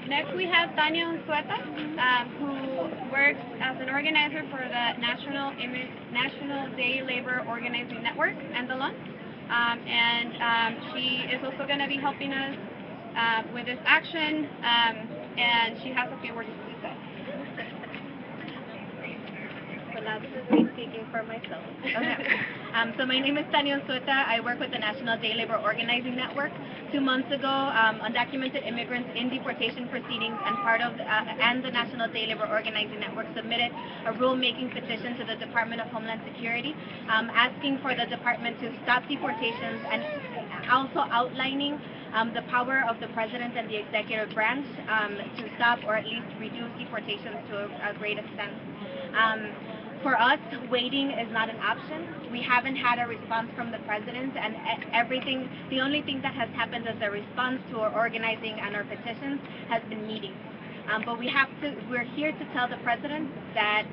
Next we have Tania Unzueta, who works as an organizer for the National Day Labor Organizing Network, NDLON. She is also going to be helping us with this action, and she has a few words to say. So now this is me speaking for myself. Okay. So my name is Tania Unzueta. I work with the National Day Labor Organizing Network. 2 months ago, undocumented immigrants in deportation proceedings and the National Day Labor Organizing Network submitted a rulemaking petition to the Department of Homeland Security, asking for the department to stop deportations and also outlining the power of the president and the executive branch to stop or at least reduce deportations to a great extent. For us, waiting is not an option. We haven't had a response from the president, and the only thing that has happened as a response to our organizing and our petitions has been meetings. But we're here to tell the president that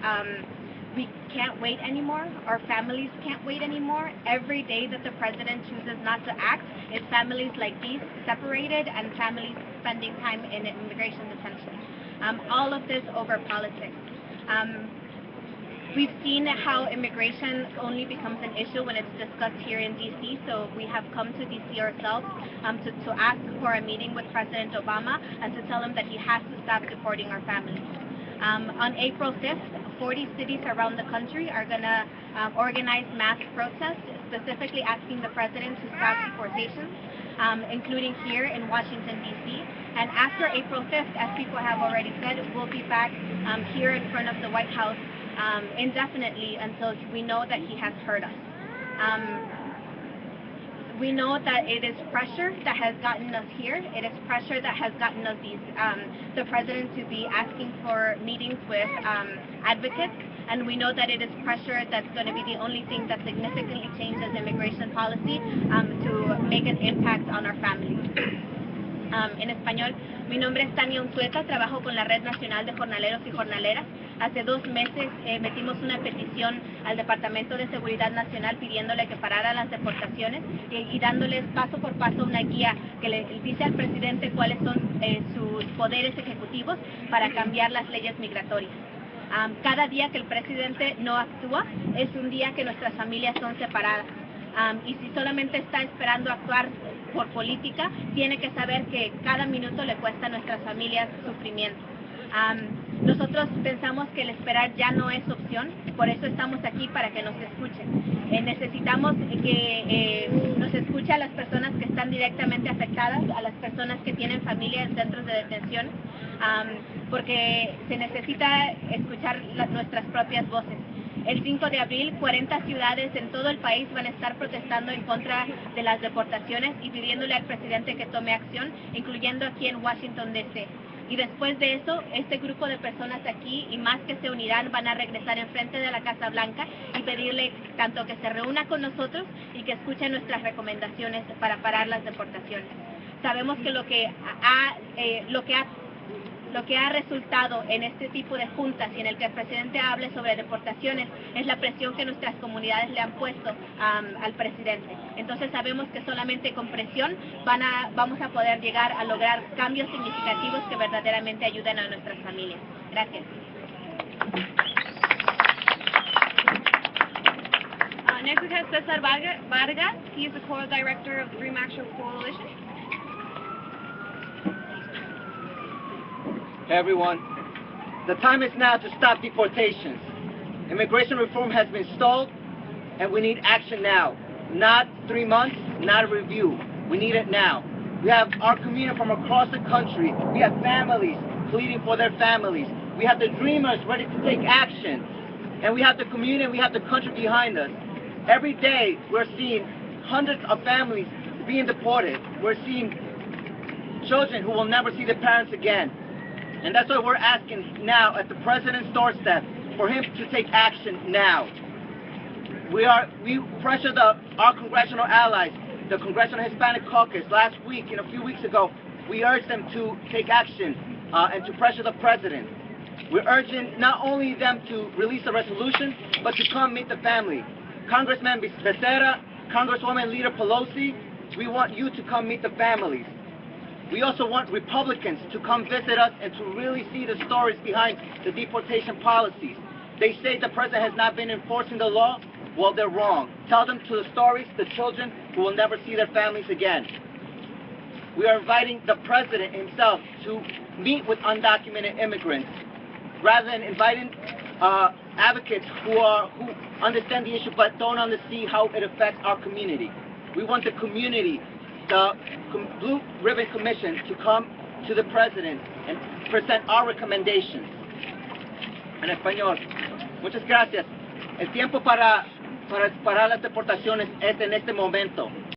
we can't wait anymore. Our families can't wait anymore. Every day that the president chooses not to act, it's families like these separated and families spending time in immigration detention. All of this over politics. We've seen how immigration only becomes an issue when it's discussed here in D.C., so we have come to D.C. ourselves to ask for a meeting with President Obama and to tell him that he has to stop deporting our families. On April 5th, 40 cities around the country are going to organize mass protests, specifically asking the president to stop deportations, including here in Washington, D.C. And after April 5th, as people have already said, we'll be back here in front of the White House indefinitely until we know that he has heard us. We know that it is pressure that has gotten us here. It is pressure that has gotten us the president to be asking for meetings with advocates, and we know that it is pressure that's going to be the only thing that significantly changes immigration policy to make an impact on our families. En español, mi nombre es Tania Unzueta, trabajo con la Red Nacional de Jornaleros y Jornaleras. Hace 2 meses metimos una petición al Departamento de Seguridad Nacional pidiéndole que parara las deportaciones y dándoles paso por paso una guía que le dice al presidente cuáles son sus poderes ejecutivos para cambiar las leyes migratorias. Cada día que el presidente no actúa es un día que nuestras familias son separadas. Y si solamente está esperando actuar por política, tiene que saber que cada minuto le cuesta a nuestras familias sufrimiento. Nosotros pensamos que el esperar ya no es opción, por eso estamos aquí para que nos escuchen. Necesitamos que nos escuche a las personas que están directamente afectadas, a las personas que tienen familia en centros de detención, porque se necesita escuchar nuestras propias voces. El 5 de abril, 40 ciudades en todo el país van a estar protestando en contra de las deportaciones y pidiéndole al presidente que tome acción, incluyendo aquí en Washington, D.C. Y después de eso, este grupo de personas aquí y más que se unirán van a regresar enfrente de la Casa Blanca y pedirle tanto que se reúna con nosotros y que escuche nuestras recomendaciones para parar las deportaciones. Sabemos que lo que ha resultado en este tipo de juntas y en el que el presidente hable sobre deportaciones es la presión que nuestras comunidades le han puesto al presidente. Entonces sabemos que solamente con presión vamos a poder llegar a lograr cambios significativos que verdaderamente ayuden a nuestras familias. Gracias. Next we have Cesar Vargas. He is the co-director of the Dream Action Coalition. Hey everyone, the time is now to stop deportations. Immigration reform has been stalled and we need action now. Not 3 months, not a review. We need it now. We have our community from across the country. We have families pleading for their families. We have the dreamers ready to take action. And we have the community and we have the country behind us. Every day we're seeing hundreds of families being deported. We're seeing children who will never see their parents again. And that's why we're asking now at the president's doorstep for him to take action now. We pressured our congressional allies, the Congressional Hispanic Caucus, last week and a few weeks ago. We urged them to take action and to pressure the president. We're urging not only them to release a resolution, but to come meet the family. Congressman Becerra, Congresswoman Leader Pelosi, we want you to come meet the families. We also want Republicans to come visit us and to really see the stories behind the deportation policies. They say the president has not been enforcing the law. Well, they're wrong. Tell them to the stories, the children who will never see their families again. We are inviting the president himself to meet with undocumented immigrants, rather than inviting advocates who understand the issue but don't understand how it affects our community. We want the community, the Blue Ribbon Commission, to come to the president and present our recommendations. En español. Muchas gracias. El tiempo para parar las deportaciones es en este momento.